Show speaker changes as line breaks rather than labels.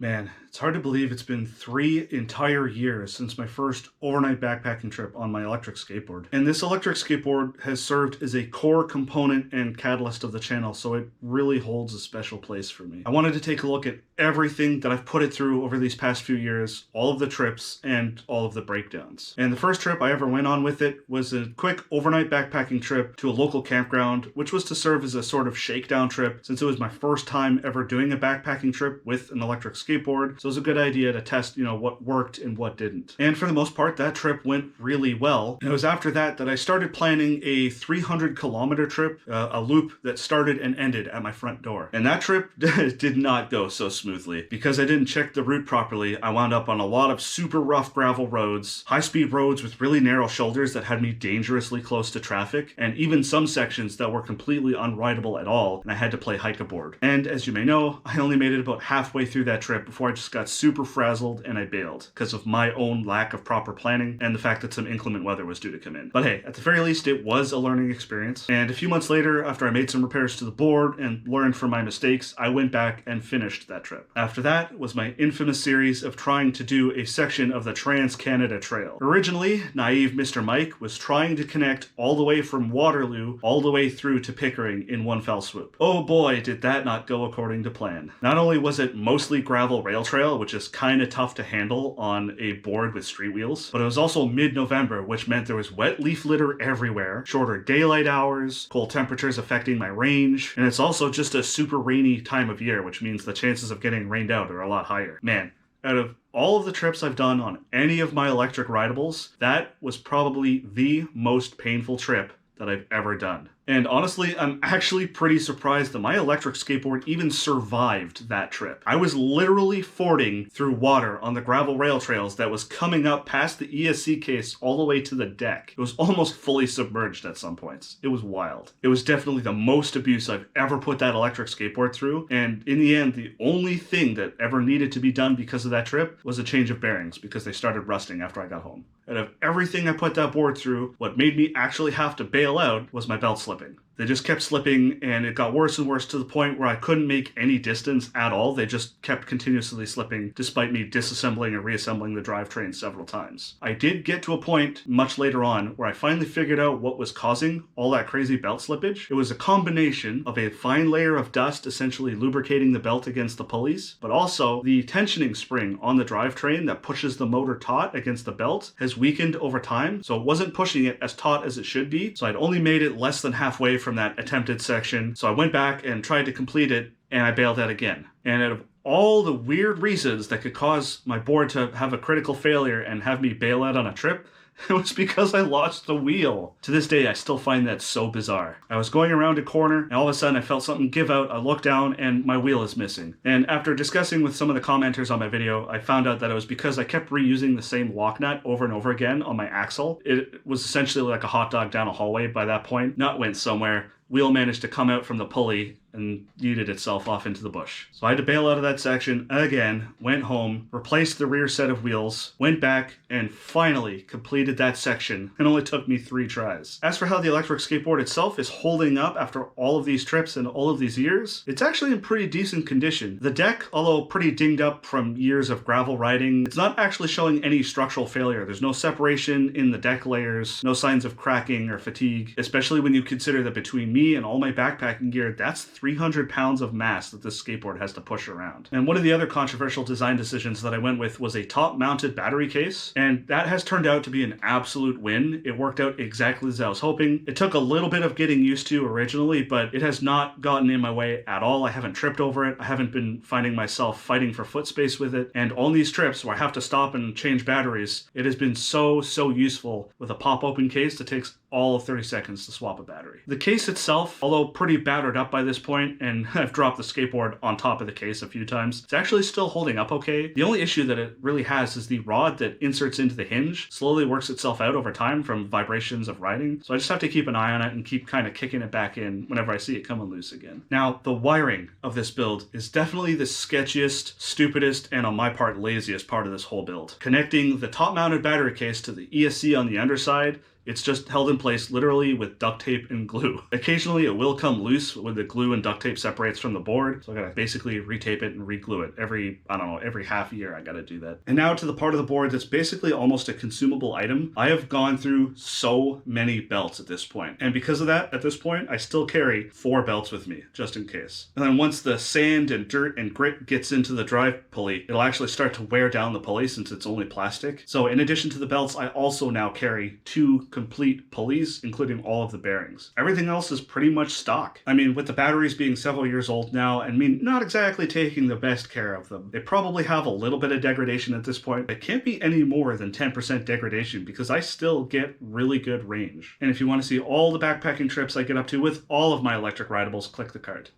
Man, it's hard to believe it's been 3 entire years since my first overnight backpacking trip on my electric skateboard. And this electric skateboard has served as a core component and catalyst of the channel, so it really holds a special place for me. I wanted to take a look at everything that I've put it through over these past few years, all of the trips and all of the breakdowns. And the first trip I ever went on with it was a quick overnight backpacking trip to a local campground, which was to serve as a sort of shakedown trip since it was my first time ever doing a backpacking trip with an electric skateboard. So it was a good idea to test, what worked and what didn't. And for the most part, that trip went really well. And it was after that that I started planning a 300-kilometer trip, a loop that started and ended at my front door. And that trip did not go so smoothly. Because I didn't check the route properly, I wound up on a lot of super rough gravel roads, high-speed roads with really narrow shoulders that had me dangerously close to traffic, and even some sections that were completely unrideable at all, and I had to play hike-a-board. And as you may know, I only made it about halfway through that trip before I just got super frazzled and I bailed because of my own lack of proper planning and the fact that some inclement weather was due to come in. But hey, at the very least, it was a learning experience. And a few months later, after I made some repairs to the board and learned from my mistakes, I went back and finished that trip. After that was my infamous series of trying to do a section of the Trans-Canada Trail. Originally, naive Mr. Mike was trying to connect all the way from Waterloo all the way through to Pickering in one fell swoop. Oh boy, did that not go according to plan. Not only was it mostly gravel rail trail, which is kind of tough to handle on a board with street wheels, but it was also mid-November, which meant there was wet leaf litter everywhere, shorter daylight hours, cold temperatures affecting my range, and it's also just a super rainy time of year, which means the chances of getting rained out are a lot higher. Man, out of all of the trips I've done on any of my electric rideables, that was probably the most painful trip that I've ever done. And honestly, I'm actually pretty surprised that my electric skateboard even survived that trip. I was literally fording through water on the gravel rail trails that was coming up past the ESC case all the way to the deck. It was almost fully submerged at some points. It was wild. It was definitely the most abuse I've ever put that electric skateboard through. And in the end, the only thing that ever needed to be done because of that trip was a change of bearings because they started rusting after I got home. Out of everything I put that board through, what made me actually have to bail out was my belt slipping. They just kept slipping, and it got worse and worse to the point where I couldn't make any distance at all. They just kept continuously slipping, despite me disassembling and reassembling the drivetrain several times. I did get to a point much later on where I finally figured out what was causing all that crazy belt slippage. It was a combination of a fine layer of dust essentially lubricating the belt against the pulleys, but also the tensioning spring on the drivetrain that pushes the motor taut against the belt has weakened over time, so it wasn't pushing it as taut as it should be. So I'd only made it less than halfway from that attempted section. So I went back and tried to complete it, and I bailed out again. And out of all the weird reasons that could cause my board to have a critical failure and have me bail out on a trip, it was because I lost the wheel. To this day, I still find that so bizarre. I was going around a corner, and all of a sudden I felt something give out. I looked down, and my wheel is missing. And after discussing with some of the commenters on my video, I found out that it was because I kept reusing the same lock nut over and over again on my axle. It was essentially like a hot dog down a hallway by that point. Nut went somewhere. Wheel managed to come out from the pulley and yeeted itself off into the bush. So I had to bail out of that section again, went home, replaced the rear set of wheels, went back, and finally completed that section. It only took me 3 tries. As for how the electric skateboard itself is holding up after all of these trips and all of these years, it's actually in pretty decent condition. The deck, although pretty dinged up from years of gravel riding, it's not actually showing any structural failure. There's no separation in the deck layers, no signs of cracking or fatigue, especially when you consider that between me and all my backpacking gear, that's 300 pounds of mass that this skateboard has to push around. And one of the other controversial design decisions that I went with was a top-mounted battery case, and that has turned out to be an absolute win. It worked out exactly as I was hoping. It took a little bit of getting used to originally, but it has not gotten in my way at all. I haven't tripped over it. I haven't been finding myself fighting for foot space with it. And on these trips where I have to stop and change batteries, it has been so useful with a pop-open case that takes all of 30 seconds to swap a battery. The case itself, although pretty battered up by this point, and I've dropped the skateboard on top of the case a few times, it's actually still holding up okay. The only issue that it really has is the rod that inserts into the hinge slowly works itself out over time from vibrations of riding, so I just have to keep an eye on it and keep kind of kicking it back in whenever I see it coming loose again. Now, the wiring of this build is definitely the sketchiest, stupidest, and on my part, laziest part of this whole build. Connecting the top-mounted battery case to the ESC on the underside It's just held in place literally with duct tape and glue. Occasionally it will come loose when the glue and duct tape separates from the board, so I gotta basically retape it and re-glue it every, I don't know, every half year I gotta do that. And now to the part of the board that's basically almost a consumable item. I have gone through so many belts at this point, and because of that, at this point, I still carry 4 belts with me, just in case. And then once the sand and dirt and grit gets into the drive pulley, it'll actually start to wear down the pulley since it's only plastic. So in addition to the belts, I also now carry 2 complete pulleys, including all of the bearings. Everything else is pretty much stock. I mean, with the batteries being several years old now, and me not exactly taking the best care of them, they probably have a little bit of degradation at this point. It can't be any more than 10% degradation because I still get really good range. And if you want to see all the backpacking trips I get up to with all of my electric rideables, click the card.